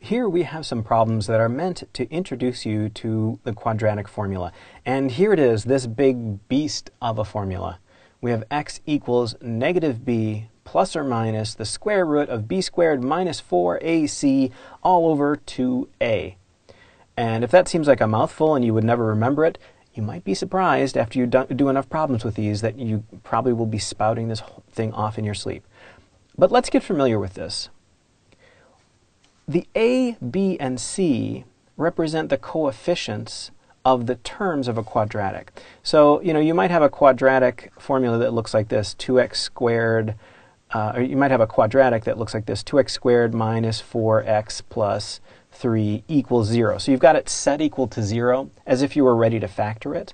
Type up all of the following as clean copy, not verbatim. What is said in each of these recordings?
Here we have some problems that are meant to introduce you to the quadratic formula. And here it is, this big beast of a formula. We have x equals negative b plus or minus the square root of b squared minus 4ac all over 2a. And if that seems like a mouthful and you would never remember it, you might be surprised after you do enough problems with these that you probably will be spouting this whole thing off in your sleep. But let's get familiar with this. The a, b, and c represent the coefficients of the terms of a quadratic. So, you might have a quadratic formula that looks like this, 2x squared, or you might have a quadratic that looks like this, 2x squared minus 4x plus 3 equals 0. So you've got it set equal to 0 as if you were ready to factor it.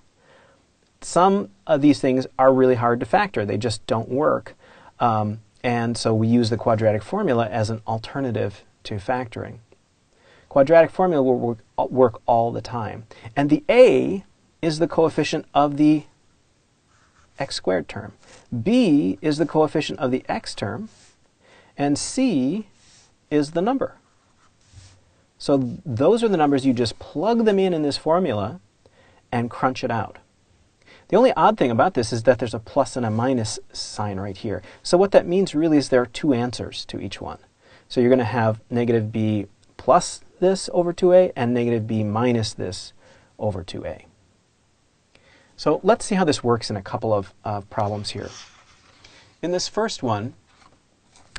Some of these things are really hard to factor. They just don't work. And so we use the quadratic formula as an alternative to factoring. Quadratic formula will work all the time. And the a is the coefficient of the x squared term. B is the coefficient of the x term. And c is the number. So those are the numbers. You just plug them in this formula and crunch it out. The only odd thing about this is that there's a plus and a minus sign right here. So what that means really is there are two answers to each one. So you're going to have negative b plus this over 2a and negative b minus this over 2a. So let's see how this works in a couple of problems here. In this first one,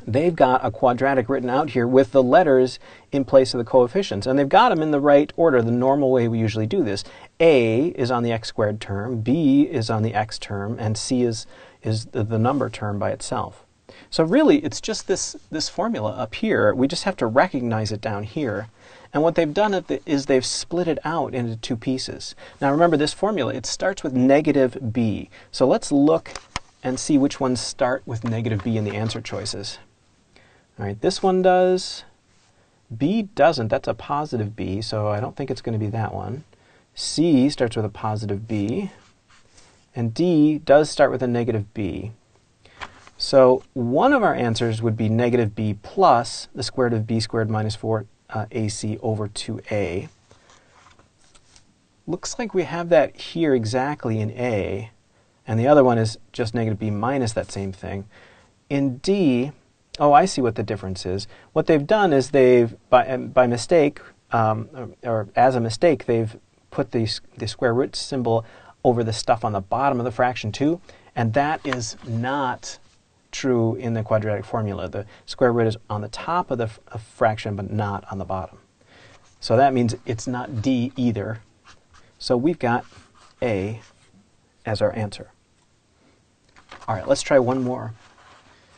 they've got a quadratic written out here with the letters in place of the coefficients. And they've got them in the right order, the normal way we usually do this. A is on the x squared term, b is on the x term, and c is the number term by itself. So really, it's just this formula up here. We just have to recognize it down here. And what they've done is they've split it out into two pieces. Now remember, this formula, it starts with negative b. So let's look and see which ones start with negative b in the answer choices. All right, this one does. B doesn't. That's a positive b, so I don't think it's going to be that one. C starts with a positive b. And D does start with a negative b. So one of our answers would be negative b plus the square root of b squared minus 4ac over 2a. Looks like we have that here exactly in A. And the other one is just negative b minus that same thing. In D, oh, I see what the difference is. What they've done is they've, by mistake, or as a mistake, they've put the square root symbol over the stuff on the bottom of the fraction too. And that is not true in the quadratic formula. The square root is on the top of the fraction, but not on the bottom. So that means it's not D either. So we've got A as our answer. All right, let's try one more.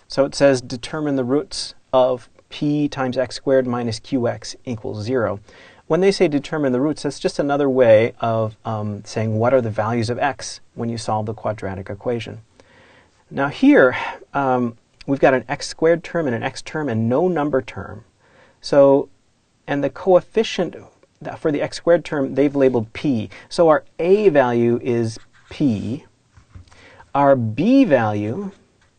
So it says determine the roots of p times x squared minus qx equals 0. When they say determine the roots, that's just another way of saying what are the values of x when you solve the quadratic equation. Now here, we've got an x squared term and an x term and no number term. So, and the coefficient for the x squared term, they've labeled p. So our a value is p. Our b value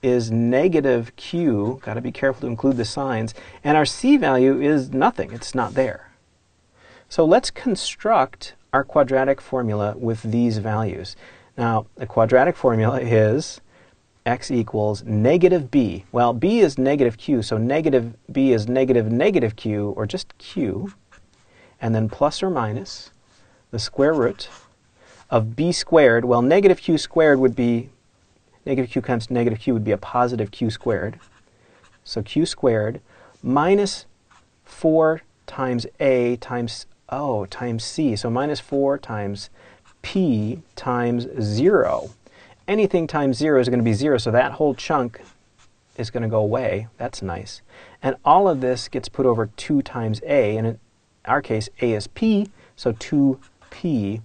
is negative q. Got to be careful to include the signs. And our c value is nothing. It's not there. So let's construct our quadratic formula with these values. Now, the quadratic formula is x equals negative b. Well, b is negative q, so negative b is negative negative q, or just q, and then plus or minus the square root of b squared. Well, negative q squared would be, negative q times negative q would be a positive q squared. So q squared minus 4 times a times, times c. So minus 4 times p times 0. Anything times 0 is going to be 0, so that whole chunk is going to go away. That's nice. And all of this gets put over 2 times a, and in our case, a is p, so 2p.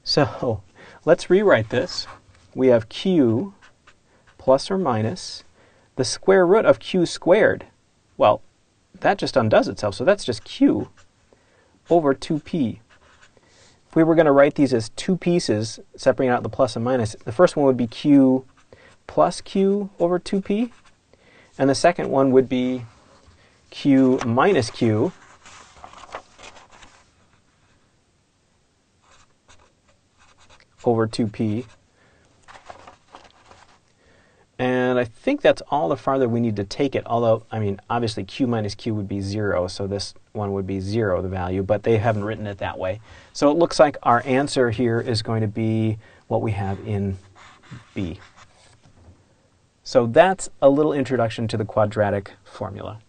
So let's rewrite this. We have q plus or minus the square root of q squared. Well, that just undoes itself, so that's just q over 2p. If we were going to write these as two pieces, separating out the plus and minus, the first one would be q plus q over 2p, and the second one would be q minus q over 2p. And I think that's all the farther we need to take it, although, I mean, obviously q minus q would be 0, so this one would be 0, the value, but they haven't written it that way. So it looks like our answer here is going to be what we have in B. So that's a little introduction to the quadratic formula.